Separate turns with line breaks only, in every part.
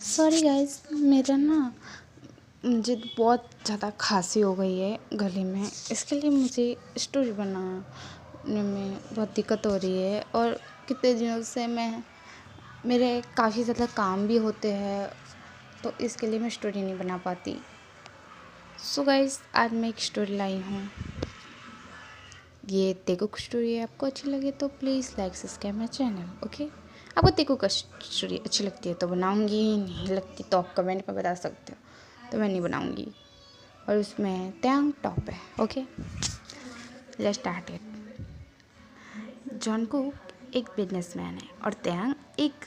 Sorry guys, मेरा ना मुझे बहुत ज़्यादा खांसी हो गई है गले में। इसके लिए मुझे स्टोरी बनाने में बहुत दिक्कत हो रही है और कितने दिनों से मेरे काफ़ी ज़्यादा काम भी होते हैं, तो इसके लिए मैं स्टोरी नहीं बना पाती। सो गाइस, आज मैं एक स्टोरी लाई हूँ। ये तेगो की स्टोरी है। आपको अच्छी लगे तो please like subscribe my channel. Okay, आपको तेगो का स्टोरी अच्छी लगती है तो बनाऊंगी, नहीं लगती तो आप कमेंट में बता सकते हो, तो मैं नहीं बनाऊंगी। और उसमें टैंग टॉप है। Okay, let's start it. John Cook एक बिजनेसमैन है और टैंग एक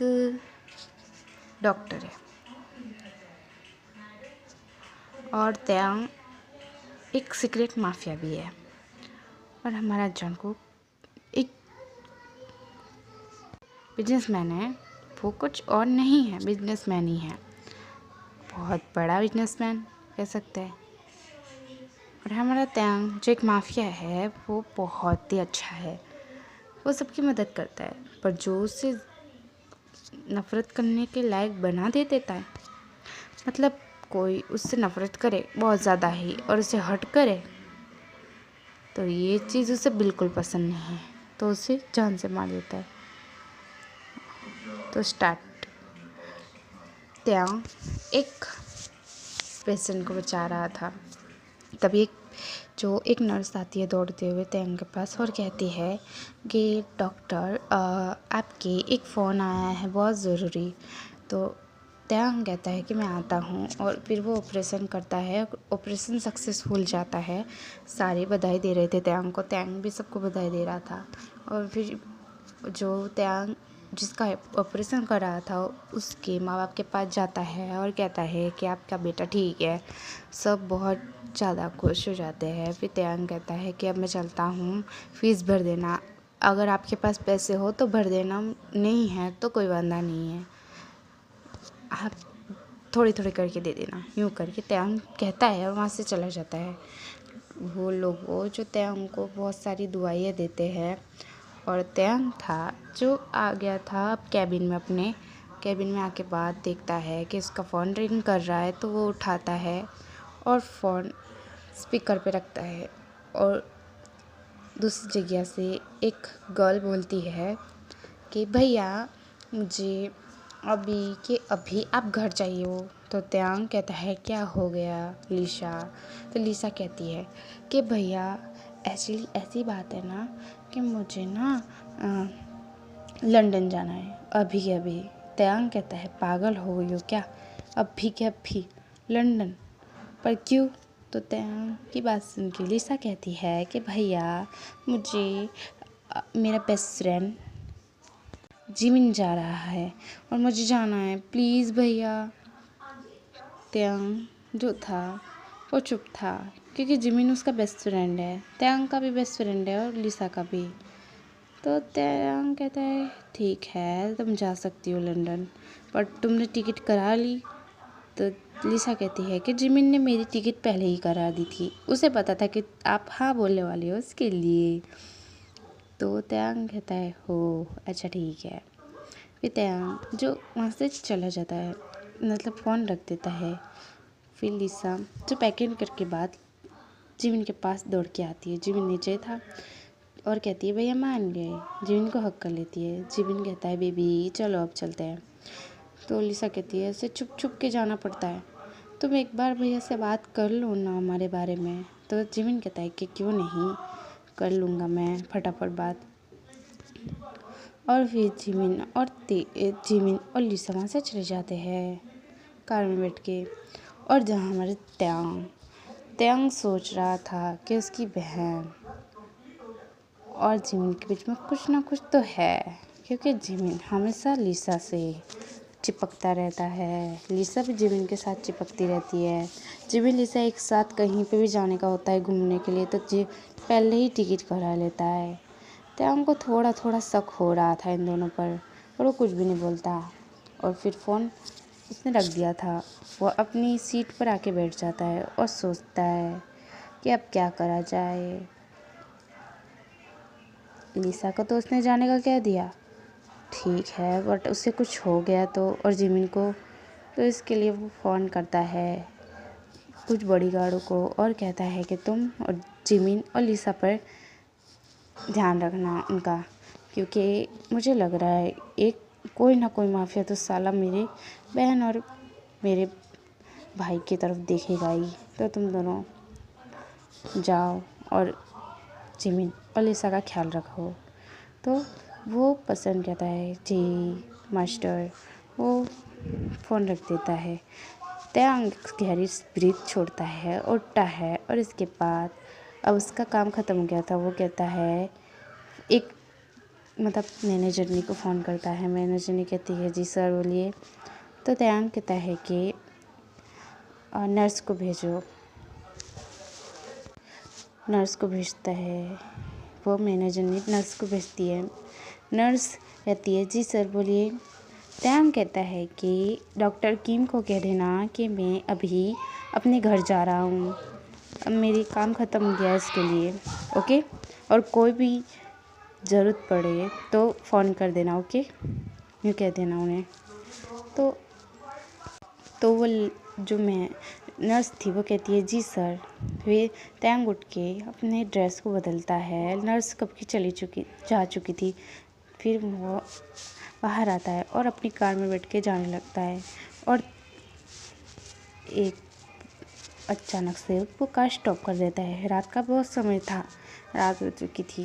डॉक्टर है। और टैंग एक सीक्रेट माफिया भी है। और हमारा जॉनकुक एक बिजनेसमैन है। वो कुछ और नहीं है, बिजनेसमैन ही है। बहुत बड़ा बिजनेसमैन कह सकते हैं। और हमारा टैंग जो एक माफिया है वो बहुत ही अच्छा है। वो सबकी मदद करता है, पर जो उसे नफ़रत करने के लायक बना देता है, मतलब कोई उससे नफ़रत करे बहुत ज़्यादा ही और उसे हर्ट करे, तो ये चीज़ उसे बिल्कुल पसंद नहीं है, तो उसे जान से मार देता है। तो स्टार्ट। टैंग एक पेशेंट को बचा रहा था। तभी एक नर्स आती है दौड़ते हुए टैंग के पास और कहती है कि डॉक्टर, आपके एक फ़ोन आया है बहुत ज़रूरी। तो टैंग कहता है कि मैं आता हूँ, और फिर वो ऑपरेशन करता है। ऑपरेशन सक्सेसफुल जाता है। सारे बधाई दे रहे थे टैंग को, टैंग भी सबको बधाई दे रहा था। और फिर जो टैंग जिसका ऑपरेशन कर रहा था उसके माँ बाप के पास जाता है और कहता है कि आपका बेटा ठीक है। सब बहुत ज़्यादा खुश हो जाते हैं। फिर टैंग कहता है कि अब मैं चलता हूँ, फ़ीस भर देना। अगर आपके पास पैसे हो तो भर देना, नहीं है तो कोई वादा नहीं है, आप थोड़ी थोड़ी करके दे देना। यूँ करके टैंग कहता है और वहाँ से चला जाता है। वो लोग जो टैंग को बहुत सारी दुआएं देते हैं। और टैंग था जो आ गया था कैबिन में, अपने कैबिन में आके बाद देखता है कि उसका फ़ोन रिंग कर रहा है, तो वो उठाता है और फ़ोन स्पीकर पे रखता है। और दूसरी जगह से एक गर्ल बोलती है कि भैया मुझे अभी के अभी आप घर चाहिए हो। तो टैंग कहता है क्या हो गया लिशा। तो लिशा कहती है कि भैया एक्चुअली ऐसी बात है ना कि मुझे ना लंदन जाना है अभी के अभी। टैंग कहता है पागल हो गई हो क्या, अभी के अभी लंदन, पर क्यों। तो टैंग की बात सुन के लिसा कहती है कि भैया मुझे मेरा बेस्ट फ्रेंड जिमिन जा रहा है और मुझे जाना है, प्लीज़ भैया। टैंग जो था वो चुप था, क्योंकि जिमिन उसका बेस्ट फ्रेंड है। टैंग का भी बेस्ट फ्रेंड है और लिसा का भी। तो टैंग कहता है ठीक है तुम जा सकती हो लंदन, पर तुमने टिकट करा ली। तो लिसा कहती है कि जिमिन ने मेरी टिकट पहले ही करा दी थी, उसे पता था कि आप हाँ बोलने वाले हो उसके लिए। तो टैंग कहता है हो अच्छा ठीक है। फिर टैंग जो वहाँ से चला जाता है, मतलब फ़ोन रख देता है। फिर लिसा जो पैकिंग करके बाद जिमिन के पास दौड़ के आती है। जिमिन नीचे था और कहती है भैया मान गए। जिमिन को हक कर लेती है। जिमिन कहता है बेबी चलो अब चलते हैं। तो लिसा कहती है ऐसे छुप छुप के जाना पड़ता है, तुम एक बार भैया से बात कर लो ना हमारे बारे में। तो जिमिन कहता है कि क्यों नहीं, कर लूँगा मैं फटाफट बात। और फिर जिमिन और लिसा वहाँ से चले जाते हैं कार में बैठ के। और जहाँ हमारे टैंग सोच रहा था कि उसकी बहन और जिमिन के बीच में कुछ ना कुछ तो है, क्योंकि जिमिन हमेशा लिसा से चिपकता रहता है। लिसा भी जिमिन के साथ चिपकती रहती है। जिमिन लिसा एक साथ कहीं पे भी जाने का होता है घूमने के लिए तो पहले ही टिकट करा लेता है। टैंग को थोड़ा थोड़ा शक हो रहा था इन दोनों पर वो कुछ भी नहीं बोलता। और फिर फ़ोन उसने रख दिया था। वो अपनी सीट पर आके बैठ जाता है और सोचता है कि अब क्या करा जाए। लिसा को तो उसने जाने का कह दिया, ठीक है, बट उससे कुछ हो गया तो, और जिमिन को तो इसके लिए वो फ़ोन करता है कुछ बॉडीगार्डों को और कहता है कि तुम और जिमिन और लिसा पर ध्यान रखना उनका, क्योंकि मुझे लग रहा है एक कोई ना कोई माफिया तो साला मेरे बहन और मेरे भाई की तरफ देखेगा ही। तो तुम दोनों जाओ और जिमिन और लिसा का ख्याल रखो। तो वो पसंद करता है जी मास्टर। वो फ़ोन रख देता है। त्यांग गहरी ब्रीथ छोड़ता है, उठता है और इसके बाद अब उसका काम ख़त्म हो गया था। वो कहता है एक मतलब मैनेजरनी को फ़ोन करता है। मैनेजरनी कहती है जी सर बोलिए। तो त्यांग कहता है कि नर्स को भेजो। नर्स को भेजता है। वो मैनेजरनी नर्स को भेजती है। नर्स कहती है जी सर बोलिए। त्यांग कहता है कि डॉक्टर किम को कह देना कि मैं अभी अपने घर जा रहा हूँ, अब मेरी काम ख़त्म हो गया है इसके लिए, ओके। और कोई भी ज़रूरत पड़े तो फ़ोन कर देना, ओके, यूँ कह देना उन्हें। तो वो जो मैं नर्स थी वो कहती है जी सर। फिर त्यांग उठ के अपने ड्रेस को बदलता है। नर्स कब की जा चुकी थी। फिर वो बाहर आता है और अपनी कार में बैठ के जाने लगता है और एक अचानक से वो कार स्टॉप कर देता है। रात का बहुत समय था, रात हो चुकी थी।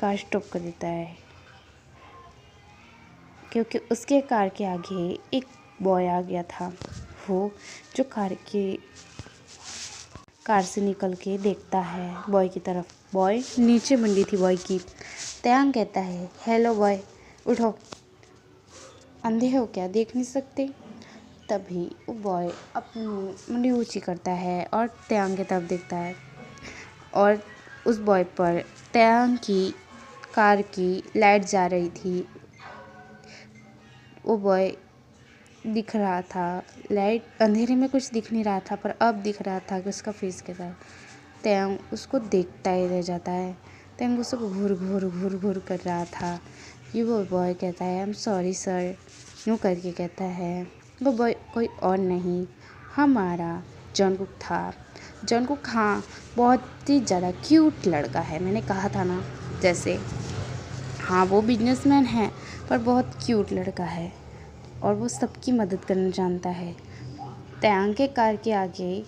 कार स्टॉप कर देता है क्योंकि उसके कार के आगे एक बॉय आ गया था। वो जो कार से निकल के देखता है बॉय की तरफ। बॉय नीचे मंडी थी बॉय की। त्यांग कहता है हेलो बॉय, उठो, अंधे हो क्या, देख नहीं सकते। तभी वो बॉय अपनी मुंडी ऊंची करता है और त्यांग की तरफ देखता है और उस बॉय पर त्यांग की कार की लाइट जा रही थी। वो बॉय दिख रहा था, लाइट अंधेरे में कुछ दिख नहीं रहा था पर अब दिख रहा था कि उसका फेस कैसा है। त्यांग उसको देखता ही रह जाता है। त्यांग उसको घूर घूर घूर घूर कर रहा था। ये वो बॉय कहता है आई एम सॉरी सर, यूँ करके कहता है। वो बॉय कोई और नहीं, हमारा जंगकुक था। जंगकुक हाँ बहुत ही ज़्यादा क्यूट लड़का है, मैंने कहा था ना। जैसे हाँ वो बिजनेसमैन है पर बहुत क्यूट लड़का है और वो सबकी मदद करना जानता है। त्यांग के कार के आगे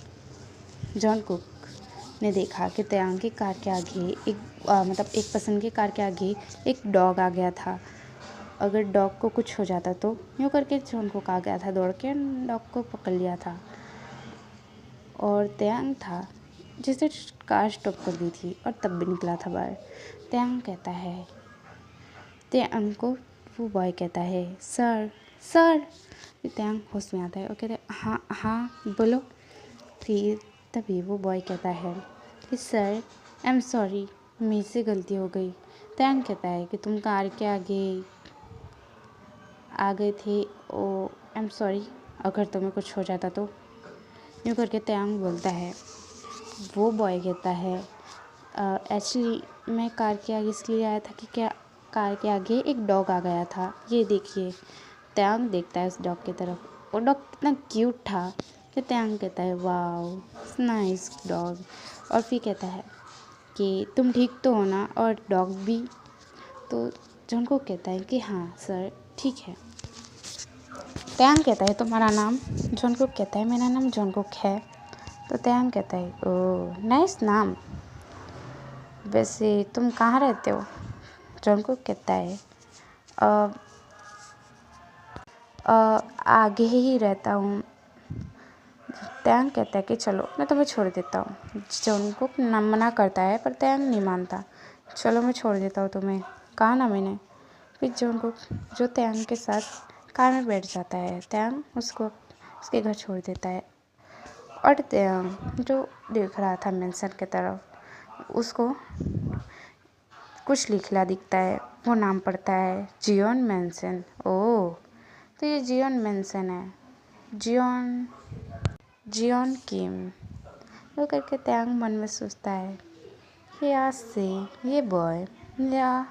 जंगकुक ने देखा कि त्यांग की कार के आगे एक पसंद की कार के आगे एक डॉग आ गया था। अगर डॉग को कुछ हो जाता तो यूँ करके जंगकुक आ गया था दौड़ के, डॉग को पकड़ लिया था। और त्यांग था जिसे कार स्टॉप कर दी थी और तब भी निकला था बाहर। त्यांग कहता है, त्यांग को वो बॉय कहता है सर सर। त्यांग होश में आता है और कहता है हाँ हाँ बोलो। फिर तभी वो बॉय कहता है कि सर आई एम सॉरी, मेरे से गलती हो गई। त्यांग कहता है कि तुम कार के आगे आ गए थे, ओ आई एम सॉरी, अगर तुम्हें कुछ हो जाता तो, यूँ करके त्यांग बोलता है। वो बॉय कहता है एक्चुअली मैं कार के आगे इसलिए आया था कि क्या कार के आगे एक डॉग आ गया था, ये देखिए। त्यांग देखता है उस डॉग की तरफ। वो डॉग कितना क्यूट था कि त्यांग कहता है वाओ नाइस डॉग। और फिर कहता है कि तुम ठीक तो हो ना और डॉग भी। तो जंगकुक कहता है कि हाँ सर ठीक है। त्यांग कहता है तुम्हारा नाम? जंगकुक कहता है मेरा नाम जंगकुक है। तो त्यांग कहता है ओह नाइस नाम, वैसे तुम कहाँ रहते हो? जंगकुक कहता है आगे ही रहता हूँ। त्यांग कहता है कि चलो मैं तुम्हें छोड़ देता हूँ। जंगकुक मना करता है पर त्यांग नहीं मानता। चलो मैं छोड़ देता हूँ तुम्हें, कहा ना मैंने। फिर जंगकुक जो त्यांग के साथ कार में बैठ जाता है। त्यांग उसको उसके घर छोड़ देता है और त्यांग जो देख रहा था मेंशन की तरफ, उसको कुछ लिखला दिखता है। वो नाम पढ़ता है जियोन मेंशन। ओह तो ये जियोन मेंशन है, जियोन किम। वो करके त्यांग मन में सोचता है कि आज से ये बॉय मेरा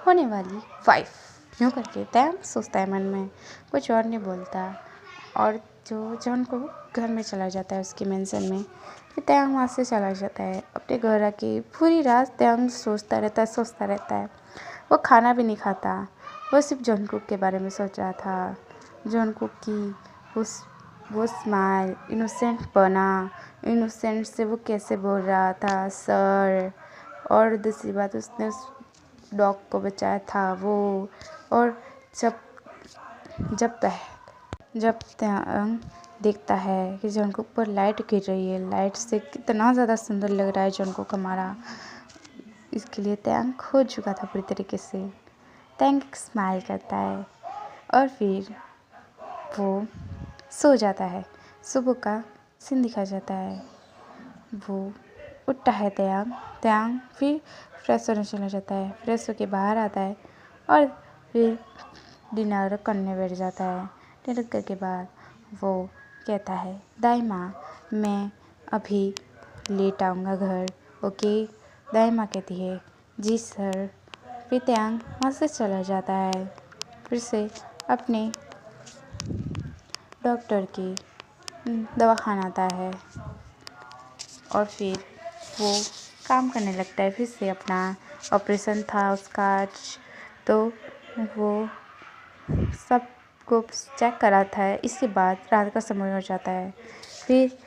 होने वाली वाइफ यूँ करके तैंग सोचता है मन में, कुछ और नहीं बोलता। और जो जॉन को घर में चला जाता है उसके मेंशन में, फिर तैंग वहाँ से चला जाता है अपने घर आके। पूरी रात तैंग सोचता रहता है। वो खाना भी नहीं खाता, वो सिर्फ जॉनकुक के बारे में सोच रहा था। जॉनकुक की वो स्माइल, इनोसेंट बना, इनोसेंट से वो कैसे बोल रहा था सर, और दूसरी बात उसने उस डॉग को बचाया था वो। और जब तैंग देखता है कि जॉनकुक पर लाइट गिर रही है, लाइट से कितना ज़्यादा सुंदर लग रहा है जॉनकुक हमारा, इसके लिए तैंग खो चुका था पूरी तरीके से। तैंग एक स्माइल करता है और फिर वो सो जाता है। सुबह का सीन दिखा जाता है। वो उठता है तैंग फिर फ्रेश होने चला जाता है। फ्रेश होके बाहर आता है और फिर डिनर करने बैठ जाता है। डिनर करके बाद वो कहता है दाई माँ मैं अभी लेट आऊँगा घर, ओके। दाई माँ कहती है जी सर। फिर तैंग वहाँ से चला जाता है, फिर से अपने डॉक्टर की दवाखाना आता है और फिर वो काम करने लगता है। फिर से अपना ऑपरेशन था उसका आज, तो वो सबको चेक करा था। इसके बाद रात का समय हो जाता है। फिर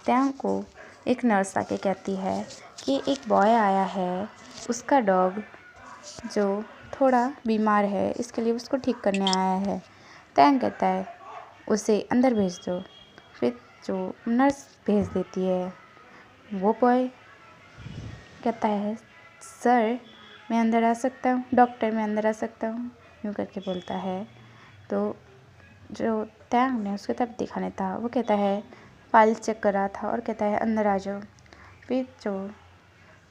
तैंग को एक नर्स आके कहती है कि एक बॉय आया है, उसका डॉग जो थोड़ा बीमार है, इसके लिए उसको ठीक करने आया है। तैंग कहता है उसे अंदर भेज दो। फिर जो नर्स भेज देती है। वो बॉय कहता है सर मैं अंदर आ सकता हूँ, डॉक्टर मैं अंदर आ सकता हूँ, यूँ करके बोलता है। तो जो तैंग ने उसकी तरफ देखा नहीं था, वो कहता है फाइल चेक कर रहा था और कहता है अंदर आ जाओ। फिर जो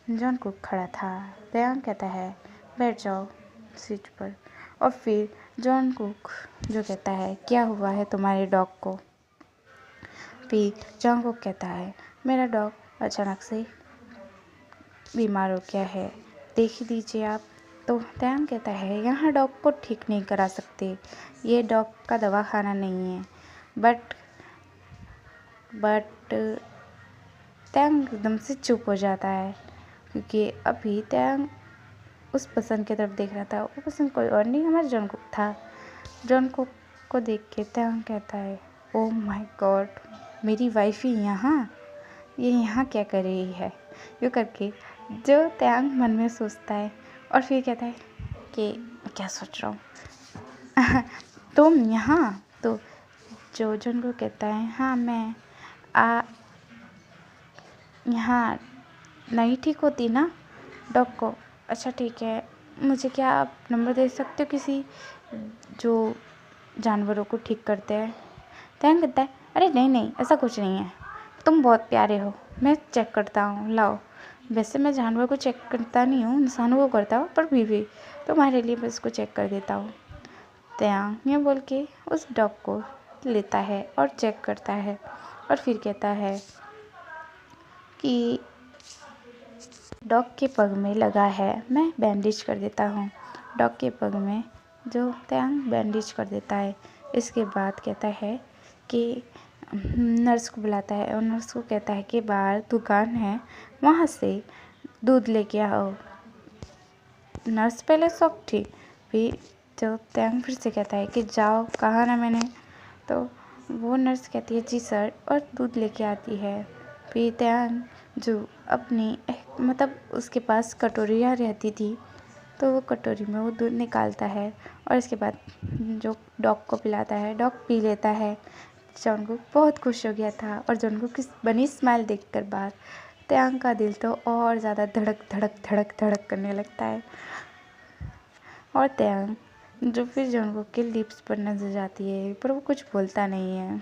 जॉनकुक खड़ा था, तैंग कहता है बैठ जाओ सीट पर। और फिर जॉनकुक जो कहता है क्या हुआ है तुम्हारे डॉग को। फिर जॉनकुक कहता है मेरा डॉग अचानक से बीमार हो गया है, देख ही लीजिए आप। तो तैंग कहता है यहाँ डॉग को ठीक नहीं करा सकते, ये डॉग का दवाखाना नहीं है। बट तैंग एकदम से चुप हो जाता है, क्योंकि अभी तैंग उस पर्सन की तरफ देख रहा था। वो पर्सन कोई और नहीं, हमारा जॉनकुक था। जॉनकुक को देख के तैंग कहता है ओह माय गॉड, मेरी वाइफ ही ये यहाँ क्या कर रही है, यूँ करके जो तैंग मन में सोचता है। और फिर कहता है कि क्या सोच रहा हूँ तुम यहाँ। तो जो जॉनकुक कहता है हाँ मैं यहाँ नहीं ठीक होती ना डॉग को। अच्छा ठीक है, मुझे क्या आप नंबर दे सकते हो किसी जो जानवरों को ठीक करते हैं। तैंग कहता है अरे नहीं ऐसा कुछ नहीं है, तुम बहुत प्यारे हो, मैं चेक करता हूँ, लाओ। वैसे मैं जानवर को चेक करता नहीं हूँ, इंसानों को करता हूँ, पर भी तुम्हारे लिए मैं इसको चेक कर देता हूँ। तैंग ये बोल के उस डॉग को लेता है और चेक करता है और फिर कहता है कि डॉग के पग में लगा है, मैं बैंडेज कर देता हूँ। डॉग के पग में जो तैंग बैंडेज कर देता है। इसके बाद कहता है कि नर्स को बुलाता है और नर्स को कहता है कि बाहर दुकान है, वहाँ से दूध लेके आओ। नर्स पहले शॉक थी, फिर जो तैंग फिर से कहता है कि जाओ, कहा ना मैंने। तो वो नर्स कहती है जी सर, और दूध लेके आती है। फिर तैंग जो अपनी मतलब उसके पास कटोरियाँ रहती थी, तो वो कटोरी में वो दूध निकालता है और इसके बाद जो डॉग को पिलाता है, डॉग पी लेता है। जॉनकुक बहुत खुश हो गया था और जॉनकुक की बनी स्माइल देखकर बाद तैंग का दिल तो और ज़्यादा धड़क करने लगता है। और तैंग जो फिर जॉनकुक के लिप्स पर नजर जाती है, पर वो कुछ बोलता नहीं है।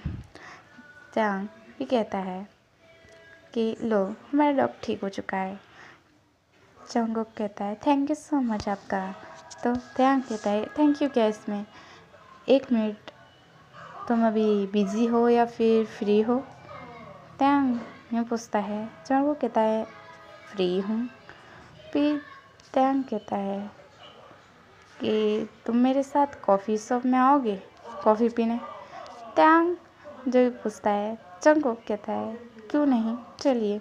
तैंग ये कहता है कि लो हमारा डॉग ठीक हो चुका है। जॉनकुक कहता है थैंक यू सो मच आपका। तो तैंग कहता है थैंक यू क्या इसमें, 1 मिनट, तुम अभी बिज़ी हो या फिर फ्री हो। तैंग ये पूछता है। जॉनकुक कहता है फ्री हूँ। फिर तैंग कहता है कि तुम मेरे साथ कॉफ़ी शॉप में आओगे कॉफ़ी पीने। टैंग जो पूछता है, जंगकुक कहता है क्यों नहीं, चलिए।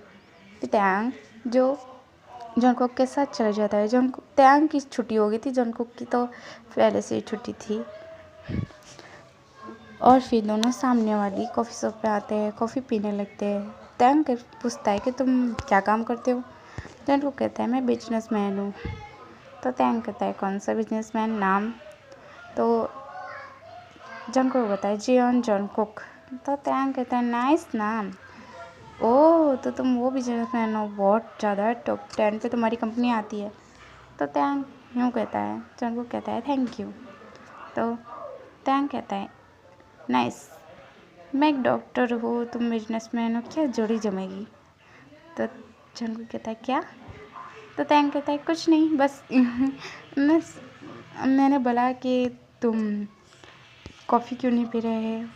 टैंग जो जंगकुक के साथ चला जाता है। टैंग की छुट्टी हो गई थी, जंगकुक की तो पहले से ही छुट्टी थी। और फिर दोनों सामने वाली कॉफ़ी शॉप पे आते हैं, कॉफ़ी पीने लगते हैं। टैंग पूछता है कि तुम क्या काम करते हो। जंगकुक कहता है मैं बिजनेसमैन हूँ। तो टैंग कहता है कौन सा बिजनेसमैन, नाम। तो जंगकुक बताता है जियोन जंगकुक। तो टैंग कहता है नाइस नाम। ओह तो तुम वो बिजनेसमैन हो, बहुत ज़्यादा टॉप 10 पे तुम्हारी कंपनी आती है। तो टैंग यूँ कहता है। जंगकुक कहता है थैंक यू। तो टैंग कहता है नाइस, मैं एक डॉक्टर हूँ, तुम बिजनेसमैन हो, क्या जोड़ी जमेगी। तो जंगकुक कहता है क्या। तो टैंग कहता है कुछ नहीं, बस मैंने बोला कि तुम कॉफ़ी क्यों नहीं पी रहे हैं।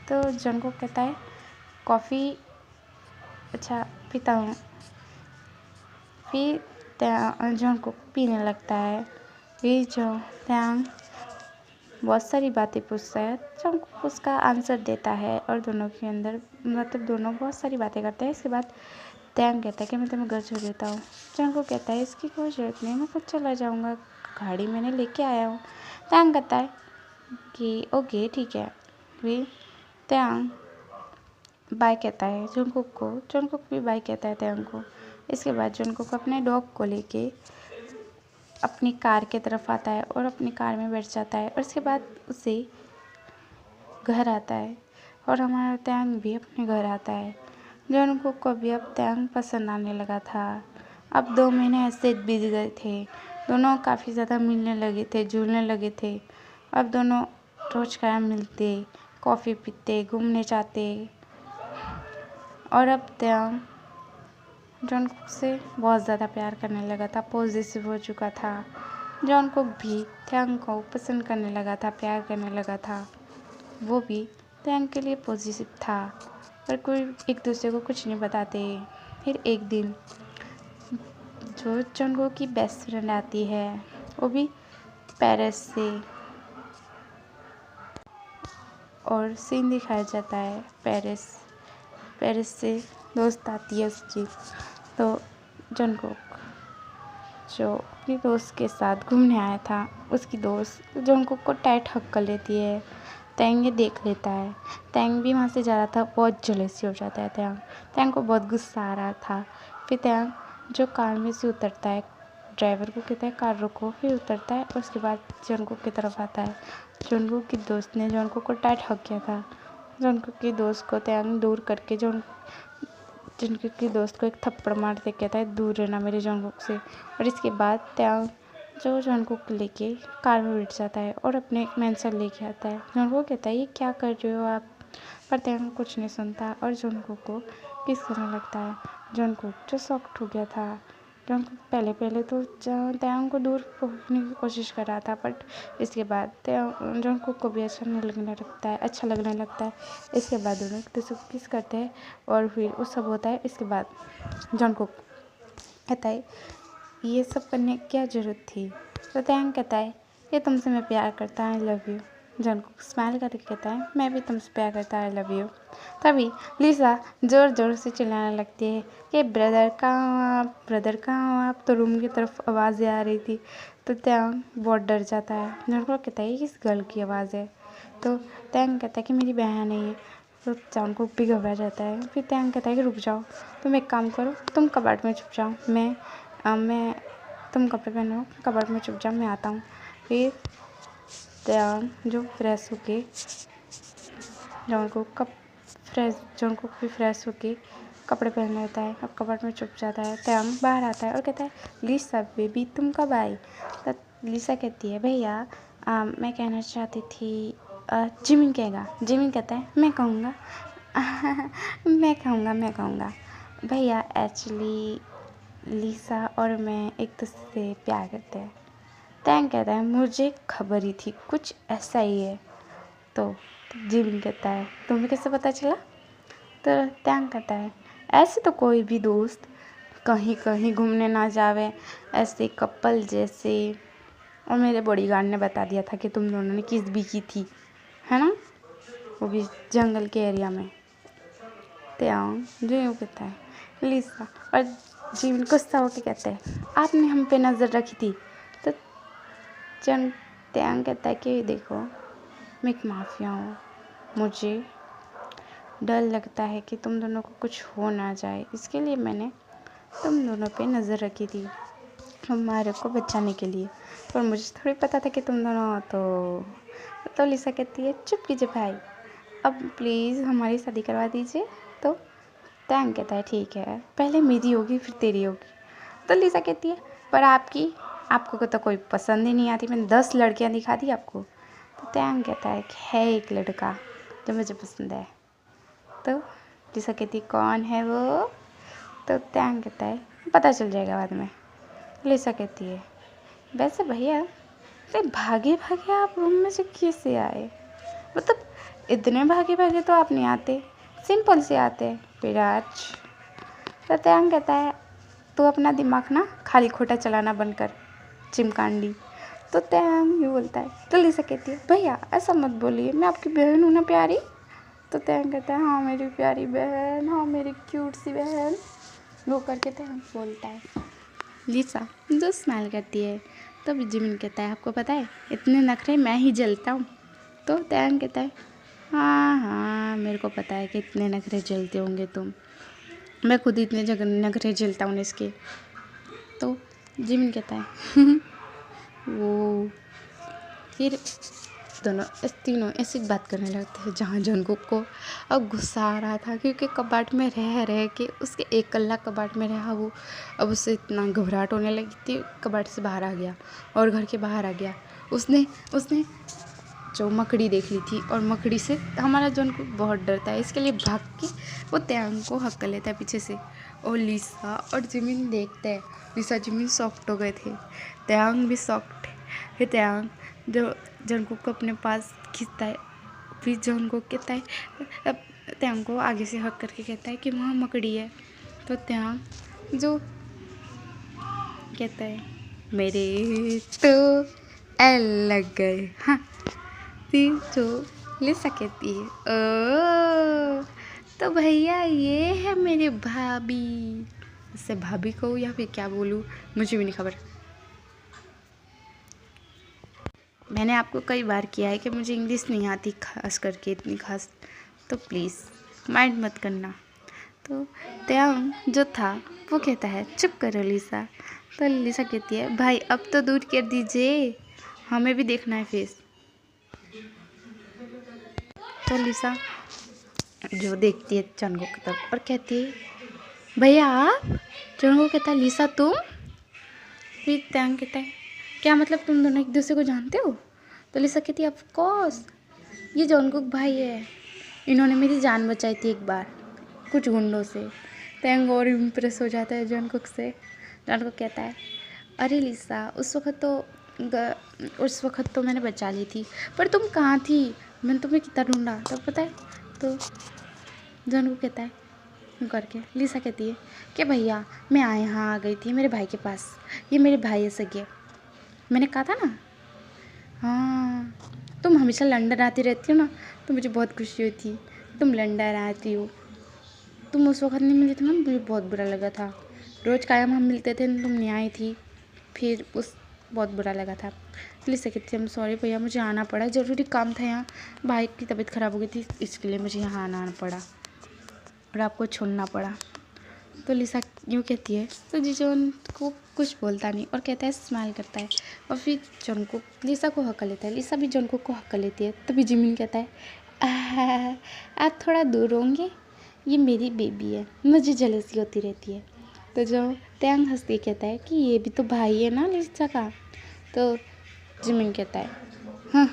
तो जंगकुक कहता है कॉफ़ी अच्छा पीता हूँ। फिर जंगकुक पीने लगता है। फिर टैंग बहुत सारी बातें पूछता है, जंगकुक उसका आंसर देता है और दोनों के अंदर मतलब दोनों बहुत सारी बातें करते हैं। इसके बाद टैंग कहता है कि मैं तुम्हें घर छोड़ देता हूँ। जंगकुक कहता है इसकी कोई ज़रूरत नहीं, मैं खुद चला जाऊँगा, गाड़ी मैंने लेके आया हूँ। टैंग कहता है कि ओके ठीक है। फिर टैंग बाय कहता है जंगकुक को, जंगकुक भी बाय कहता है टैंग को। इसके बाद जंगकुक अपने डॉग को लेके अपनी कार की तरफ आता है और अपनी कार में बैठ जाता है और इसके बाद उसे घर आता है और हमारा टैंग भी अपने घर आता है। जंगकुक को भी अब टैंग पसंद आने लगा था। अब 2 महीने ऐसे बीत गए थे, दोनों काफ़ी ज़्यादा मिलने लगे थे, जुलने लगे थे। अब दोनों रोज़ का मिलते, कॉफ़ी पीते, घूमने जाते और अब टैंग जंगकुक से बहुत ज़्यादा प्यार करने लगा था, पॉजिटिव हो चुका था। जंगकुक भी टैंग को पसंद करने लगा था, प्यार करने लगा था। वो भी टैंग के लिए पॉजिटिव था, पर कोई एक दूसरे को कुछ नहीं बताते। फिर एक दिन जो जंगकुक की बेस्ट फ्रेंड आती है, वो भी पेरिस से, और सीन दिखाया जाता है पेरिस से दोस्त आती है उसकी। तो जंगकुक जो अपनी दोस्त के साथ घूमने आया था, उसकी दोस्त जंगकुक को टाइट हक कर लेती है। टैंग ये देख लेता है, टैंग भी वहाँ से जा रहा था, बहुत जेलसी हो जाता है टैंग को बहुत गुस्सा आ रहा था। फिर टैंग जो कार में से उतरता है, ड्राइवर को कहता है कार रोको, फिर उतरता है और उसके बाद जंगकुक की तरफ आता है। जंगकुक की दोस्त ने जंगकुक को टाइट हक किया था। जंगकुक की दोस्त को टैंग दूर करके जंगकुक की दोस्त को एक थप्पड़ मारते कहता है दूर रहना मेरे जंगकुक से। और इसके बाद टैंग जो जंगकुक लेके कार में बैठ जाता है और अपने एक मैंशन लेके आता है। जंगकुक कहता है ये क्या कर रहे हो आप, पर टैंग कुछ नहीं सुनता और जंगकुक को किस करने लगता है। जंगकुक जो शॉक्ड हो गया था, जंगकुक पहले तो टैंग को दूर रोकने की कोशिश कर रहा था, बट इसके बाद जंगकुक को भी अच्छा लगने लगता है। इसके बाद दोनों एक दूसरे को किस करते हैं और फिर वो सब होता है। इसके बाद जंगकुक कहता है ये सब करने की क्या ज़रूरत थी। तो टैंग कहता है ये तुमसे मैं प्यार करता हूँ, I love you. Jungkook smile करके कहता है मैं भी तुमसे प्यार करता हूँ, आई लव यू। तभी लिसा ज़ोर ज़ोर से चिल्लाने लगती है कि ब्रदर कहाँ हो आप। तो रूम की तरफ आवाज़ें आ रही थी। तो टैंग बहुत डर जाता है। जंगकुक कहता है ये किस गर्ल की आवाज़ है। तो टैंग कहता है कि मेरी बहन है ये। तो जंगकुक भी घबरा जाता है। फिर टैंग कहता है कि रुक जाओ, तुम एक काम करो, तुम कबाड़ में छुप जाओ, मैं तुम कपड़े पहनो, कबाड़ में छुप जाओ, मैं आता हूँ। फिर टैंग जो फ्रेश होके जंगकुक भी फ्रेश होके कपड़े पहन लेता है और कबाड़ में छुप जाता है। टैंग बाहर आता है और कहता है लिसा बेबी तुम कब आई। तो लिसा कहती है भैया मैं कहना चाहती थी जिमिन कहेगा। जिमिन कहता है मैं कहूँगा मैं कहूँगा भैया एक्चुअली लिसा और मैं एक दूसरे से प्यार करते हैं। टैंग कहता है मुझे खबर ही थी कुछ ऐसा ही है। तो जिमिन कहता है तुम्हें कैसे पता चला। तो टैंग कहता है ऐसे तो कोई भी दोस्त कहीं कहीं घूमने ना जावे, ऐसे कपल जैसे और मेरे बॉडीगार्ड ने बता दिया था कि तुम दोनों ने किस भी की थी, है ना, वो भी जंगल के एरिया में। त्याग जो यूँ कहता है लिसा, और जिमिन गुस्सा होकर कहते हैं आपने हम पे नज़र रखी थी। तो त्याग कहता है कि देखो मैं एक माफिया हूँ, मुझे डर लगता है कि तुम दोनों को कुछ हो ना जाए, इसके लिए मैंने तुम दोनों पे नज़र रखी थी हमारे को बचाने के लिए, पर मुझे थोड़ी पता था कि तुम दोनों तो लिसा कहती है चुप कीजिए भाई, अब प्लीज़ हमारी शादी करवा दीजिए। तो टैंग कहता है ठीक है, पहले मेरी होगी फिर तेरी होगी। तो लिसा कहती है पर आपको तो कोई पसंद ही नहीं आती, मैंने 10 लड़कियां दिखा दी आपको। तो टैंग कहता है कि है एक लड़का जो मुझे पसंद है। तो लिसा कहती है कौन है वो? तो टैंग कहता है पता चल जाएगा बाद में। लिसा कहती है वैसे भैया भागे भागे आप रूम में से कैसे आए, मतलब इतने भागे भागे तो आप नहीं आते, सिंपल से आते विराज। तो त्याग कहता है तू अपना दिमाग ना खाली खोटा चलाना बंद कर चिमकांडी। तो त्याग ये बोलता है। तो लिसा कहती है भैया ऐसा मत बोलिए, मैं आपकी बहन हूँ ना प्यारी। तो त्याग कहता है हाँ मेरी प्यारी बहन, हाँ मेरी क्यूट सी बहन, वो करके त्याग बोलता है। लिसा जो स्माइल करती है। तो जिमिन कहता है आपको पता है इतने नखरे मैं ही जलता हूँ। तो त्याग कहता है हाँ मेरे को पता है कि इतने नखरे जलते होंगे तुम, मैं खुद इतने नखरे जलता हूँ इसके। तो जिमिन कहता है वो फिर तीनों ऐसी बात करने लगते हैं जहाँ जंगकुक को अब गुस्सा आ रहा था, क्योंकि कबाट में रह के उसके एक कल्ला कबाट में रहा वो, अब उससे इतना घबराहट होने लगी थी, कबाट से बाहर आ गया और घर के बाहर आ गया। उसने जो मकड़ी देख ली थी और मकड़ी से हमारा जंगकुक बहुत डरता है, इसके लिए भाग के वो त्यांग को हक कर लेता है पीछे से। और लिसा और जिमिन देखते हैं, लिसा जिमिन सॉफ्ट हो गए थे, त्यांग भी सॉफ्ट है। फिर त्यांग जो जंगकुक को अपने पास खींचता है, फिर जंगकुक कहता है त्यांग को आगे से हक करके कहता है कि वहाँ मकड़ी है। तो त्यांग जो कहता है मेरे तो एल लग गए। हाँ फिर जो लिसा कहती है ओ तो भैया ये है मेरे भाभी, इससे भाभी कहूँ या फिर क्या बोलूँ मुझे भी नहीं खबर। मैंने आपको कई बार किया है कि मुझे इंग्लिश नहीं आती खास करके इतनी खास, तो प्लीज़ माइंड मत करना। तो त्यांग जो था वो कहता है चुप करो लिसा। तो लिसा कहती है भाई अब तो दूर कर दीजिए, हमें भी देखना है फेस। तो लिसा जो देखती है जंगकुक की तरफ और कहती है भैया आप? जंगकुक कहता है लिसा तुम? फिर त्यांग कहता है क्या मतलब तुम दोनों एक दूसरे को जानते हो? तो लिसा कहती है ऑफ कोर्स, ये जंगकुक भाई है, इन्होंने मेरी जान बचाई थी एक बार कुछ गुंडों से। त्यांग और इम्प्रेस हो जाता है जंगकुक से। जंगकुक कहता है अरे लिसा उस वक्त तो मैंने बचा ली थी, पर तुम कहाँ थी, मैंने तुम्हें कितना ढूंढा तो पता है। तो जंगकुक कहता है करके लिसा कहती है कि भैया मैं यहाँ आ गई थी मेरे भाई के पास, ये मेरे भाई है सगे, मैंने कहा था ना। हाँ तुम हमेशा लंदन आती रहती हो ना, तो मुझे बहुत खुशी हुई थी तुम लंदन आती हो। तुम उस वक्त नहीं मिली थी ना, मुझे बहुत बुरा लगा था, रोज़ कायम हम मिलते थे तुम नहीं आई थी, फिर बहुत बुरा लगा था। लिसा कहती है सॉरी भैया मुझे आना पड़ा, ज़रूरी काम था यहाँ, भाई की तबीयत ख़राब हो गई थी इसके लिए मुझे यहाँ आना पड़ा और आपको छोड़ना पड़ा। तो लिसा यूँ कहती है। तो जिजोन को कुछ बोलता नहीं और कहता है स्माइल करता है, और फिर जंगकुक लिसा को हक लेता है, लिसा भी जंगकुक को हक लेती है। तभी जिमिन कहता है आप थोड़ा दूर होंगे, ये मेरी बेबी है, मुझे जलसी होती रहती है। तो जो त्यांग हंसते कहता है कि ये भी तो भाई है ना लिसा का। तो जिमिन कहता है हाँ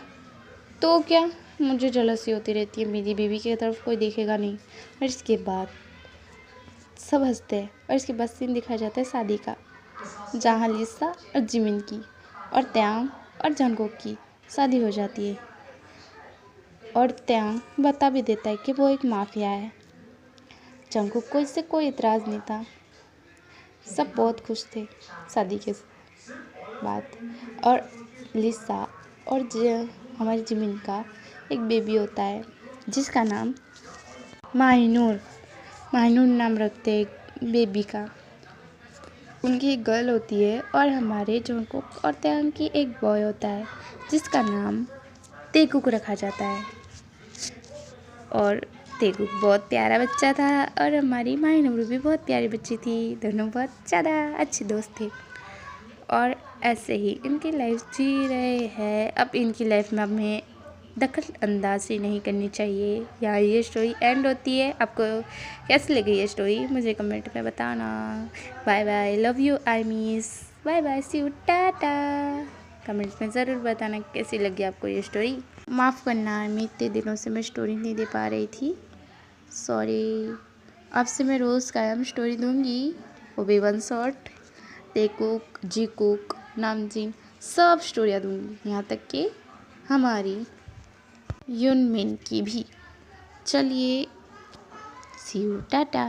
तो क्या, मुझे जलसी होती रहती है, मेरी बेबी की तरफ कोई देखेगा नहीं। और इसके बाद सब हंसते हैं और इसके बाद सीन दिखाया जाता है शादी का, जहाँ लिसा और जिमिन की और त्यांग और जंगकुक की शादी हो जाती है। और त्यांग बता भी देता है कि वो एक माफिया है। जंगकुक को इससे कोई इतराज़ नहीं था, सब बहुत खुश थे शादी के बाद। और लिसा और हमारी जिमिन का एक बेबी होता है जिसका नाम माहिनूर नाम रखते हैं बेबी का। उनकी एक गर्ल होती है और हमारे जंगकुक और ताeyang की एक बॉय होता है जिसका नाम तेकुक रखा जाता है। और तेकुक बहुत प्यारा बच्चा था और हमारी माहिनूर भी बहुत प्यारी बच्ची थी। दोनों बहुत ज़्यादा अच्छे दोस्त थे और ऐसे ही इनकी लाइफ जी रहे हैं। अब इनकी लाइफ में हमें दखल अंदाज़ी नहीं करनी चाहिए। यहाँ ये स्टोरी एंड होती है। आपको कैसी लगी ये स्टोरी मुझे कमेंट में बताना। Bye bye, love you armies, bye bye, see you, टाटा। कमेंट में ज़रूर बताना कैसी लगी आपको ये स्टोरी। माफ़ करना आर्मी, इतने दिनों से मैं स्टोरी नहीं दे पा रही थी, सॉरी। आपसे मैं रोज़ कायम स्टोरी दूँगी, वो भी वन शॉट। तेकुक, जीकुक, नामजीन सब स्टोरियाँ दूँगी, यहाँ तक कि हमारी यूनमिन की भी। चलिए, सी यू, टाटा।